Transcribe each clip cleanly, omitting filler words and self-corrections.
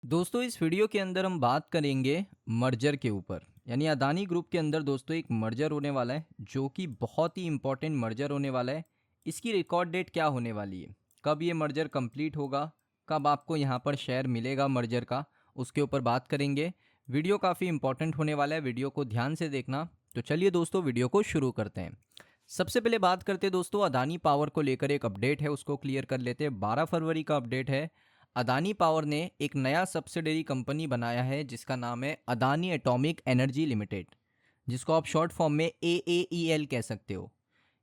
दोस्तों इस वीडियो के अंदर हम बात करेंगे मर्जर के ऊपर। यानी अदानी ग्रुप के अंदर दोस्तों एक मर्जर होने वाला है जो कि बहुत ही इंपॉर्टेंट मर्जर होने वाला है। इसकी रिकॉर्ड डेट क्या होने वाली है, कब ये मर्जर कंप्लीट होगा, कब आपको यहाँ पर शेयर मिलेगा मर्जर का, उसके ऊपर बात करेंगे। वीडियो काफ़ी इंपॉर्टेंट होने वाला है, वीडियो को ध्यान से देखना। तो चलिए दोस्तों वीडियो को शुरू करते हैं। सबसे पहले बात करते हैं दोस्तों अदानी पावर को लेकर एक अपडेट है, उसको क्लियर कर लेते हैं। 12 फरवरी का अपडेट है। अदानी पावर ने एक नया सब्सिडरी कंपनी बनाया है जिसका नाम है अदानी एटॉमिक एनर्जी लिमिटेड, जिसको आप शॉर्ट फॉर्म में AAEL कह सकते हो।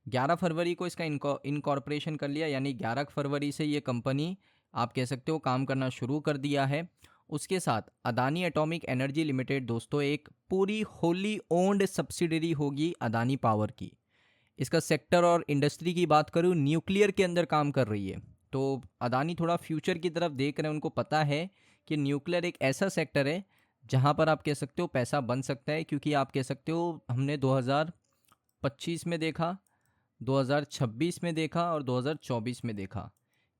11 फरवरी को इसका इनकॉर्पोरेशन कर लिया, यानी 11 फरवरी से ये कंपनी आप कह सकते हो काम करना शुरू कर दिया है। उसके साथ अदानी एटॉमिक एनर्जी लिमिटेड दोस्तों एक पूरी होली ओन्ड सब्सिडरी होगी अदानी पावर की। इसका सेक्टर और इंडस्ट्री की बात करूँ, न्यूक्लियर के अंदर काम कर रही है। तो अदानी थोड़ा फ्यूचर की तरफ देख रहे हैं, उनको पता है कि न्यूक्लियर एक ऐसा सेक्टर है जहां पर आप कह सकते हो पैसा बन सकता है। क्योंकि आप कह सकते हो हमने 2025 में देखा, 2026 में देखा और 2024 में देखा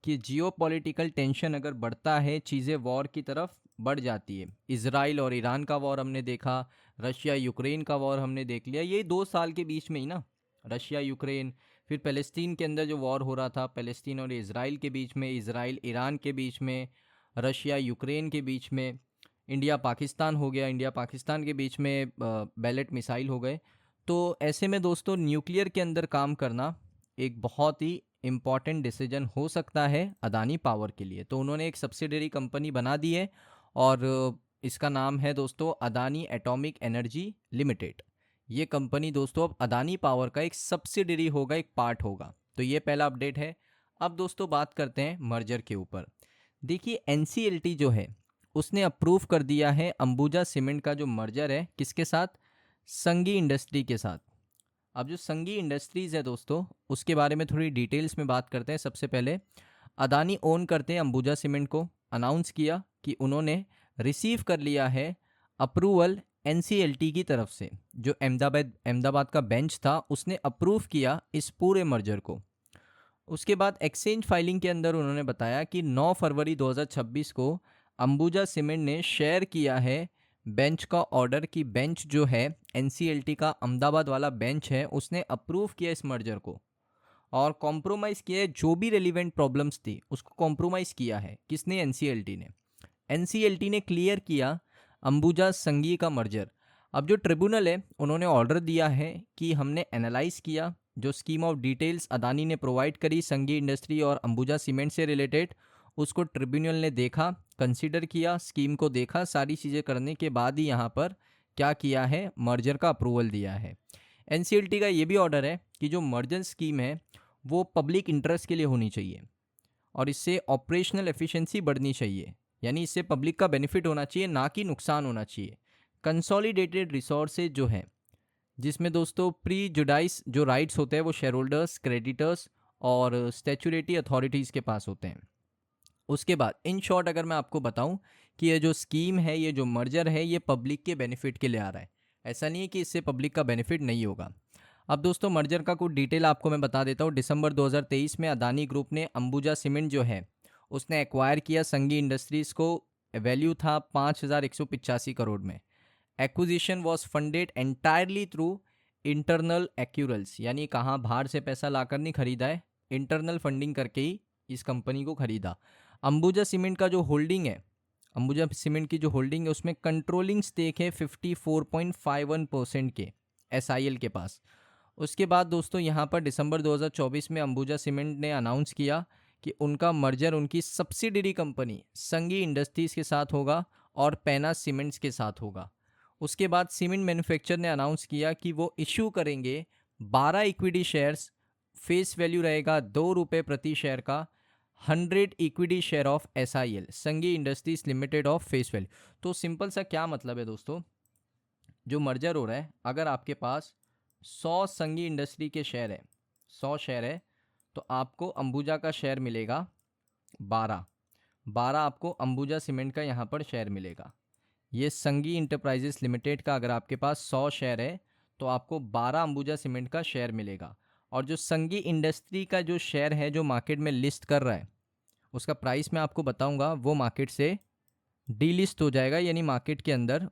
कि जियो पॉलिटिकल टेंशन अगर बढ़ता है, चीज़ें वॉर की तरफ बढ़ जाती है। इसराइल और ईरान का वॉर हमने देखा, रशिया यूक्रेन का वॉर हमने देख लिया, ये 2 साल के बीच में ही ना, रशिया यूक्रेन। फिर फ़लस्तीन के अंदर जो वॉर हो रहा था, फ़लस्तीन और इज़राइल के बीच में, इज़राइल ईरान के बीच में, रशिया यूक्रेन के बीच में, इंडिया पाकिस्तान हो गया, इंडिया पाकिस्तान के बीच में बैलेट मिसाइल हो गए। तो ऐसे में दोस्तों न्यूक्लियर के अंदर काम करना एक बहुत ही इम्पॉर्टेंट डिसीजन हो सकता है अदानी पावर के लिए। तो उन्होंने एक सब्सिडरी कंपनी बना दी है और इसका नाम है दोस्तों अदानी एटॉमिक एनर्जी लिमिटेड। ये कंपनी दोस्तों अब अदानी पावर का एक सब्सिडरी होगा, एक पार्ट होगा। तो ये पहला अपडेट है। अब दोस्तों बात करते हैं मर्जर के ऊपर। देखिए NCLT जो है उसने अप्रूव कर दिया है अंबुजा सीमेंट का जो मर्जर है, किसके साथ? संगी इंडस्ट्री के साथ। अब जो संगी इंडस्ट्रीज़ है दोस्तों उसके बारे में थोड़ी डिटेल्स में बात करते हैं। सबसे पहले अदानी ओन करते हैं अंबुजा सीमेंट को। अनाउंस किया कि उन्होंने रिसीव कर लिया है अप्रूवल NCLT की तरफ से। जो अहमदाबाद का बेंच था उसने अप्रूव किया इस पूरे मर्जर को। उसके बाद एक्सचेंज फाइलिंग के अंदर उन्होंने बताया कि 9 फरवरी 2026 को अंबुजा सीमेंट ने शेयर किया है बेंच का ऑर्डर कि बेंच जो है NCLT का अहमदाबाद वाला बेंच है उसने अप्रूव किया इस मर्जर को और कॉम्प्रोमाइज़ किया है। जो भी रेलिवेंट प्रॉब्लम्स थी उसको कॉम्प्रोमाइज़ किया है। किसने? NCLT ने। NCLT ने क्लियर किया अंबुजा संघी का मर्जर। अब जो ट्रिब्यूनल है उन्होंने ऑर्डर दिया है कि हमने एनालाइज किया, जो स्कीम ऑफ डिटेल्स अदानी ने प्रोवाइड करी संघी इंडस्ट्री और अंबुजा सीमेंट से रिलेटेड, उसको ट्रिब्यूनल ने देखा, कंसीडर किया, स्कीम को देखा, सारी चीज़ें करने के बाद ही यहाँ पर क्या किया है, मर्जर का अप्रूवल दिया है। NCLT का ये भी ऑर्डर है कि जो मर्जर स्कीम है वो पब्लिक इंटरेस्ट के लिए होनी चाहिए और इससे ऑपरेशनल एफिशिएंसी बढ़नी चाहिए। यानी इससे पब्लिक का बेनिफिट होना चाहिए, ना कि नुकसान होना चाहिए। कंसोलिडेटेड रिसोर्सेज जो है जिसमें दोस्तों प्री जुडाइस जो राइट्स होते हैं वो शेयर होल्डर्स, क्रेडिटर्स और स्टैच्यूरेटी अथॉरिटीज़ के पास होते हैं। उसके बाद इन शॉर्ट अगर मैं आपको बताऊं कि ये जो स्कीम है, ये जो मर्जर है, ये पब्लिक के बेनिफिट के लिए आ रहा है। ऐसा नहीं है कि इससे पब्लिक का बेनिफिट नहीं होगा। अब दोस्तों मर्जर का कुछ डिटेल आपको मैं बता देता हूँ। दिसंबर 2023 में अदानी ग्रुप ने अंबुजा सीमेंट जो है उसने एक्वायर किया संघी इंडस्ट्रीज़ को। वैल्यू था 5,185 करोड़ में। Acquisition was funded entirely through internal accruals, यानी कहाँ बाहर से पैसा लाकर नहीं खरीदा है, इंटरनल फंडिंग करके ही इस कंपनी को खरीदा। अंबुजा सीमेंट का जो होल्डिंग है, अंबुजा सीमेंट की जो होल्डिंग है उसमें कंट्रोलिंग स्टेक है 54.51% के SIL के पास। उसके बाद दोस्तों यहाँ पर दिसंबर 2024 में अंबुजा सीमेंट ने अनाउंस किया कि उनका मर्जर उनकी सब्सिडरी कंपनी संगी इंडस्ट्रीज़ के साथ होगा और पैना सीमेंट्स के साथ होगा। उसके बाद सीमेंट मैन्युफैक्चर ने अनाउंस किया कि वो इशू करेंगे 12 इक्विटी शेयर्स। फेस वैल्यू रहेगा ₹2 प्रति शेयर का। 100 इक्विटी शेयर ऑफ SIL संगी industries limited of face value. तो सिंपल सा क्या मतलब है दोस्तों, जो मर्जर हो रहा है, अगर आपके पास 100 संगी इंडस्ट्री के शेयर है, 100 शेयर है, तो आपको अंबुजा का शेयर मिलेगा 12 आपको अंबुजा सीमेंट का यहाँ पर शेयर मिलेगा। ये संगी इंटरप्राइजेस लिमिटेड का अगर आपके पास 100 शेयर है तो आपको 12 अंबुजा सीमेंट का शेयर मिलेगा। और जो संगी इंडस्ट्री का जो शेयर है जो मार्केट में लिस्ट कर रहा है, उसका प्राइस मैं आपको बताऊंगा, वो मार्केट से डीलिस्ट हो जाएगा, यानी मार्केट के अंदर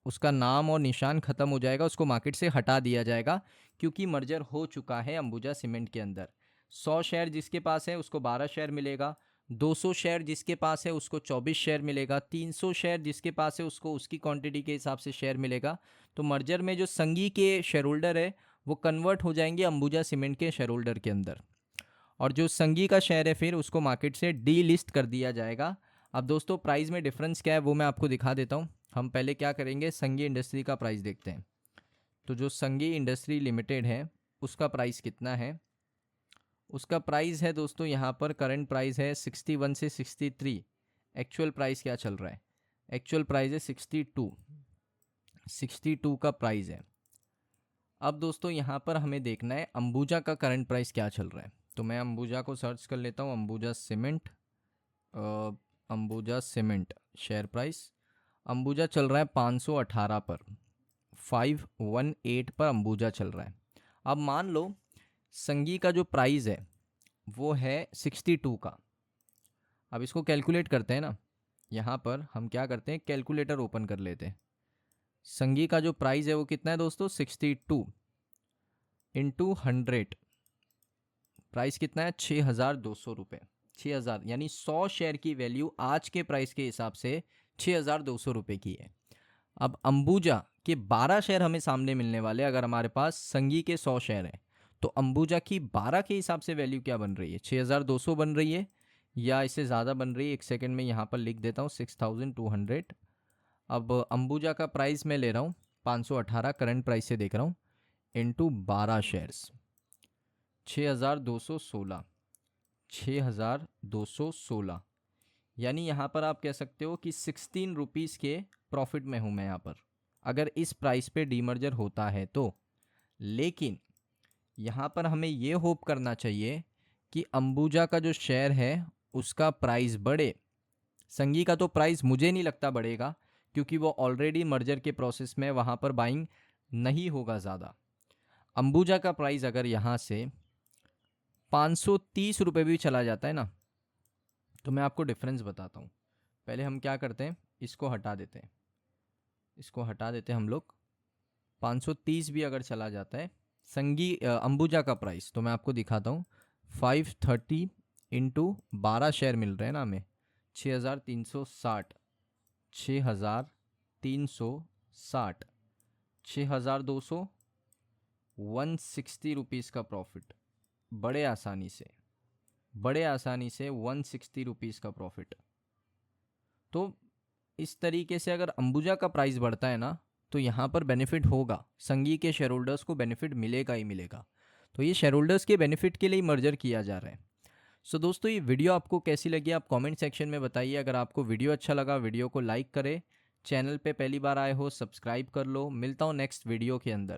उसका नाम और निशान ख़त्म हो जाएगा, उसको मार्केट से हटा दिया जाएगा, क्योंकि मर्जर हो चुका है अंबुजा सीमेंट के अंदर। 100 शेयर जिसके पास है उसको 12 शेयर मिलेगा, 200 शेयर जिसके पास है उसको 24 शेयर मिलेगा, 300 शेयर जिसके पास है उसको उसकी क्वांटिटी के हिसाब से शेयर मिलेगा। तो मर्जर में जो संघी के शेयर होल्डर है वो कन्वर्ट हो जाएंगे अंबुजा सीमेंट के शेयर होल्डर के अंदर, और जो संघी का शेयर है फिर उसको मार्केट से डी लिस्ट कर दिया जाएगा। अब दोस्तों प्राइस में डिफरेंस क्या है वो मैं आपको दिखा देता हूँ। हम पहले क्या करेंगे, संघी इंडस्ट्री का प्राइस देखते हैं। तो जो संघी इंडस्ट्री लिमिटेड है उसका प्राइस कितना है, उसका प्राइस है दोस्तों यहाँ पर करंट प्राइस है 61 से 63। एक्चुअल प्राइस क्या चल रहा है, एक्चुअल प्राइस है 62 का प्राइस है। अब दोस्तों यहाँ पर हमें देखना है अंबुजा का करंट प्राइस क्या चल रहा है। तो मैं अंबुजा को सर्च कर लेता हूँ, Ambuja cement share price. Ambuja चल रहा है 518 पर, 518 पर अंबुजा चल रहा है। अब मान लो संघी का जो प्राइस है वो है 62 का। अब इसको कैलकुलेट करते हैं ना, यहाँ पर हम क्या करते हैं, कैलकुलेटर ओपन कर लेते हैं। संघी का जो प्राइस है वो कितना है दोस्तों, 62 इंटू 100, प्राइस कितना है 6200 रुपये। 6000 यानी 100 शेयर की वैल्यू आज के प्राइस के हिसाब से 6200 रुपये की है। अब अंबुजा के 12 शेयर हमें सामने मिलने वाले, अगर हमारे पास संघी के 100 शेयर हैं तो अंबुजा की 12 के हिसाब से वैल्यू क्या बन रही है, 6200 बन रही है या इससे ज़्यादा बन रही है। एक सेकंड में यहाँ पर लिख देता हूँ 6200। अब अंबुजा का प्राइस मैं ले रहा हूँ 518, करंट प्राइस से देख रहा हूँ, इंटू 12 शेयर्स 6216, यानी यहाँ पर आप कह सकते हो कि 16 रुपीज़ के प्रॉफिट में हूँ मैं यहाँ पर, अगर इस प्राइस पे डीमर्जर होता है तो। लेकिन यहाँ पर हमें ये होप करना चाहिए कि अंबुजा का जो शेयर है उसका प्राइस बढ़े। संघी का तो प्राइस मुझे नहीं लगता बढ़ेगा, क्योंकि वो ऑलरेडी मर्जर के प्रोसेस में वहाँ पर बाइंग नहीं होगा ज़्यादा। अंबुजा का प्राइस अगर यहाँ से 530 रुपये भी चला जाता है ना, तो मैं आपको डिफरेंस बताता हूँ। पहले हम क्या करते हैं, इसको हटा देते हैं, हम लोग। 530 भी अगर चला जाता है संघी अंबुजा का प्राइस, तो मैं आपको दिखाता हूँ। 530 इंटू 12 शेयर मिल रहे हैं ना हमें, 6360, 6360, 6200, 160 रुपीज़ का प्रॉफिट, बड़े आसानी से 160 रुपीज़ का प्रॉफिट। तो इस तरीके से अगर अंबुजा का प्राइस बढ़ता है ना तो यहाँ पर बेनिफिट होगा, संघी के शेयर होल्डर्स को बेनिफिट मिलेगा ही मिलेगा। तो ये शेयर होल्डर्स के बेनिफिट के लिए मर्जर किया जा रहा है। सो दोस्तों ये वीडियो आपको कैसी लगी आप कमेंट सेक्शन में बताइए। अगर आपको वीडियो अच्छा लगा वीडियो को लाइक करें, चैनल पे पहली बार आए हो सब्सक्राइब कर लो। मिलता हूँ नेक्स्ट वीडियो के अंदर।